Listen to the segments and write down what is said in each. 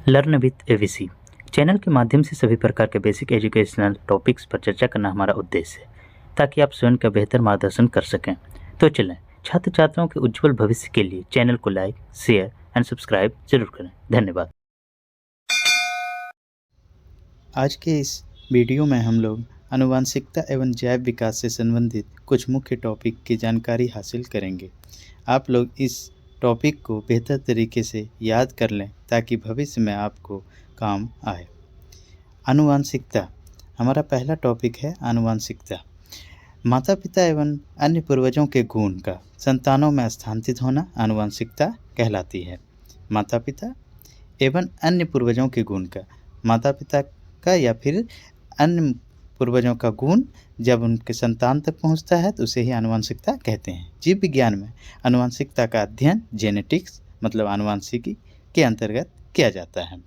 Learn with AVC channel के माध्यम से सभी प्रकार के बेसिक एजुकेशनल टॉपिक्स पर चर्चा करना हमारा उद्देश्य है, ताकि आप स्वयं का बेहतर मार्गदर्शन कर सकें। तो चलें, छात्र छात्राओं के उज्जवल भविष्य के लिए चैनल को लाइक, शेयर एंड सब्सक्राइब जरूर करें। धन्यवाद। आज के इस वीडियो में हम लोग आनुवांशिकता एवं जैव विकास से संबंधित कुछ मुख्य टॉपिक की जानकारी हासिल करेंगे। आप लोग इस टॉपिक को बेहतर तरीके से याद कर लें ताकि भविष्य में आपको काम आए। आनुवांशिकता हमारा पहला टॉपिक है। आनुवांशिकता माता पिता एवं अन्य पूर्वजों के गुण का संतानों में स्थानांतरित होना आनुवांशिकता कहलाती है। माता पिता एवं अन्य पूर्वजों के गुण का माता पिता का या फिर अन्य पूर्वजों का गुण जब उनके संतान तक पहुंचता है तो उसे ही आनुवांशिकता कहते हैं। जीव विज्ञान में आनुवांशिकता का अध्ययन जेनेटिक्स मतलब आनुवांशिकी के अंतर्गत किया जाता है।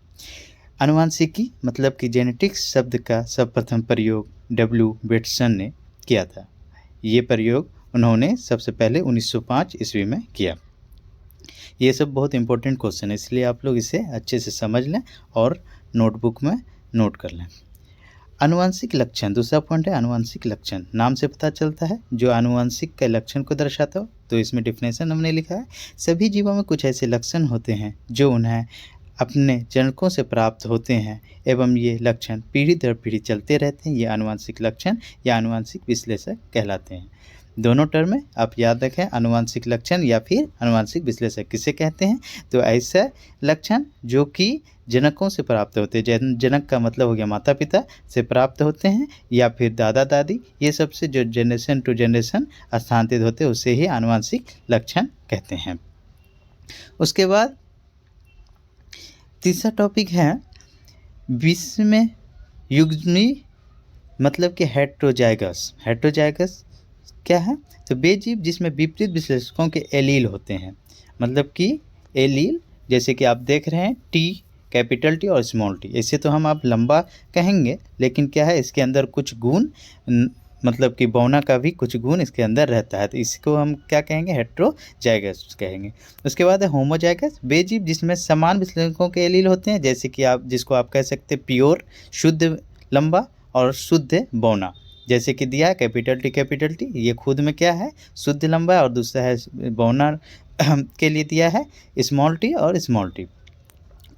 आनुवांशिकी मतलब कि जेनेटिक्स शब्द का सर्वप्रथम प्रयोग W. बेटसन ने किया था। ये प्रयोग उन्होंने सबसे पहले 1905 ईस्वी में किया। ये सब बहुत इंपॉर्टेंट क्वेश्चन है, इसलिए आप लोग इसे अच्छे से समझ लें और नोटबुक में नोट कर लें। आनुवांशिक लक्षण दूसरा पॉइंट है। आनुवांशिक लक्षण नाम से पता चलता है जो आनुवांशिक के लक्षण को दर्शाता हो, तो इसमें डिफिनेशन हमने लिखा है। सभी जीवों में कुछ ऐसे लक्षण होते हैं जो उन्हें अपने जनकों से प्राप्त होते हैं एवं ये लक्षण पीढ़ी दर पीढ़ी चलते रहते हैं। ये आनुवांशिक लक्षण या आनुवांशिक विश्लेषक कहलाते हैं। दोनों टर्म में आप याद रखें, आनुवांशिक लक्षण या फिर आनुवांशिक विश्लेषक किसे कहते हैं। तो ऐसा लक्षण जो कि जनकों से प्राप्त होते हैं, जनक का मतलब हो गया माता पिता से प्राप्त होते हैं या फिर दादा दादी, ये सबसे जो जनरेशन टू जनरेशन स्थानांतरित होते हैं उसे ही आनुवांशिक लक्षण कहते हैं। उसके बाद तीसरा टॉपिक है विश्व में युग्मी मतलब कि हेट्रोजाइगस। हेट्रोजाइगस क्या है? तो वे जीव जिसमें विपरीत विश्लेषकों के एलील होते हैं, मतलब कि एलील जैसे कि आप देख रहे हैं T, कैपिटल T और स्मॉल t। ऐसे तो हम आप लंबा कहेंगे, लेकिन क्या है इसके अंदर कुछ गुण मतलब कि बौना का भी कुछ गुण इसके अंदर रहता है, तो इसको हम क्या कहेंगे? हेट्रोजाइगस कहेंगे। उसके बाद है होमोजाइगस, वे जीव जिसमें समान विश्लेषकों के एलील होते हैं, जैसे कि आप जिसको आप कह सकते हैं प्योर शुद्ध लंबा और शुद्ध बौना। जैसे कि दिया है कैपिटल T, ये खुद में क्या है? शुद्ध लंबा, और दूसरा है बौना के लिए दिया है स्मॉल t और स्मॉल t।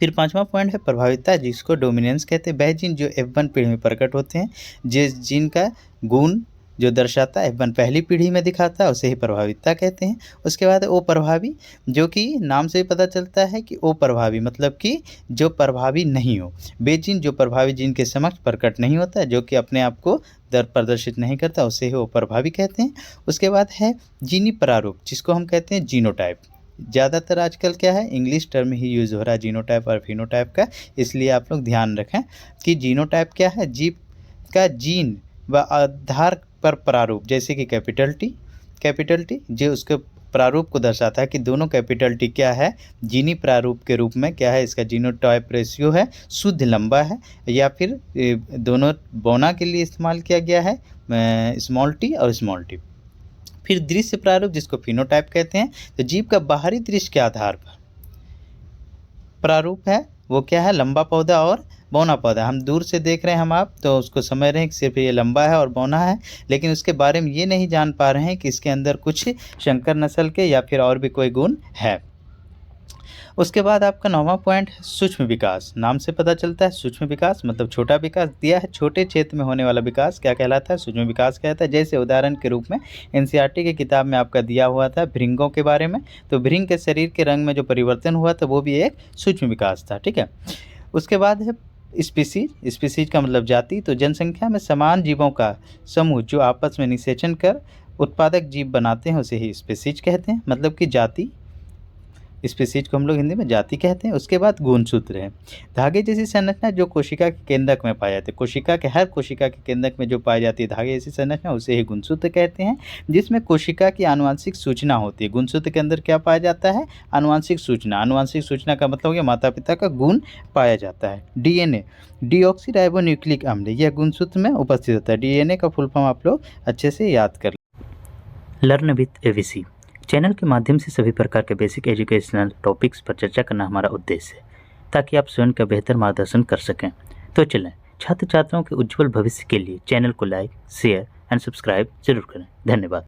फिर पांचवा पॉइंट है प्रभाविता, जिसको डोमिनेंस कहते हैं। वह जीन जो F1 पीढ़ी में प्रकट होते हैं, जिस जीन का गुण जो दर्शाता है F1 पहली पीढ़ी में दिखाता है उसे ही प्रभाविता कहते हैं। उसके बाद ओ प्रभावी, जो कि नाम से ही पता चलता है कि ओ प्रभावी मतलब कि जो प्रभावी नहीं हो। वे जीन जो प्रभावी जीन के समक्ष प्रकट नहीं होता है, जो कि अपने आप को प्रदर्शित नहीं करता, उसे ही वो प्रभावी कहते हैं। उसके बाद है जीनी प्रारूप, जिसको हम कहते हैं जीनोटाइप। ज़्यादातर आजकल क्या है इंग्लिश टर्म ही यूज़ हो रहा है जीनोटाइप और फिनोटाइप का, इसलिए आप लोग ध्यान रखें कि जीनोटाइप क्या है? जीव का जीन व आधार पर प्रारूप, जैसे कि कैपिटल T जो उसके प्रारूप को दर्शाता है कि दोनों कैपिटल T क्या है? जीनी प्रारूप के रूप में क्या है? इसका जीनोटाइप रेशियो है, शुद्ध लंबा है, या फिर दोनों बौना के लिए इस्तेमाल किया गया है स्मॉल t और स्मॉल t। फिर दृश्य प्रारूप, जिसको फिनोटाइप कहते हैं, तो जीव का बाहरी दृश्य के आधार पर प्रारूप है वो क्या है? लंबा पौधा और बौना पौधा। हम दूर से देख रहे हैं, हम आप तो उसको समझ रहे हैं कि सिर्फ ये लंबा है और बौना है, लेकिन उसके बारे में ये नहीं जान पा रहे हैं कि इसके अंदर कुछ शंकर नस्ल के या फिर और भी कोई गुण है। उसके बाद आपका 9वां पॉइंट है सूक्ष्म विकास। नाम से पता चलता है सूक्ष्म विकास मतलब छोटा विकास दिया है, छोटे क्षेत्र में होने वाला विकास क्या कहलाता है? सूक्ष्म विकास कहता है। जैसे उदाहरण के रूप में NCERT की किताब में आपका दिया हुआ था भृंगों के बारे में, तो भृंग के शरीर के रंग में जो परिवर्तन हुआ था वो भी एक सूक्ष्म विकास था, ठीक है। उसके बाद है स्पीसीज का मतलब जाति, तो जनसंख्या में समान जीवों का समूह जो आपस में निषेचन कर उत्पादक जीव बनाते हैं उसे ही स्पीसीज कहते हैं, मतलब कि जाति। स्पीसीज को हम लोग हिंदी में जाति कहते हैं। उसके बाद गुणसूत्र है, धागे जैसी संरचना जो कोशिका के केंद्रक में पाए जाते हैं। कोशिका के हर कोशिका के केंद्रक में जो पाई जाती है धागे जैसी संरचना उसे ही गुणसूत्र कहते हैं, जिसमें कोशिका की आनुवंशिक सूचना होती है। गुणसूत्र के अंदर क्या पाया जाता है? आनुवंशिक सूचना। आनुवंशिक सूचना का मतलब हो गया माता पिता का गुण पाया जाता है। DNA डीऑक्सीराइबोन्यूक्लिक अम्ल, यह गुणसूत्र में उपस्थित होता है। DNA का फुल फॉर्म आप लोग अच्छे से याद कर लर्न विथ एवीसी चैनल के माध्यम से सभी प्रकार के बेसिक एजुकेशनल टॉपिक्स पर चर्चा करना हमारा उद्देश्य है, ताकि आप स्वयं का बेहतर मार्गदर्शन कर सकें। तो चलें, छात्र छात्राओं के उज्जवल भविष्य के लिए चैनल को लाइक, शेयर एंड सब्सक्राइब जरूर करें। धन्यवाद।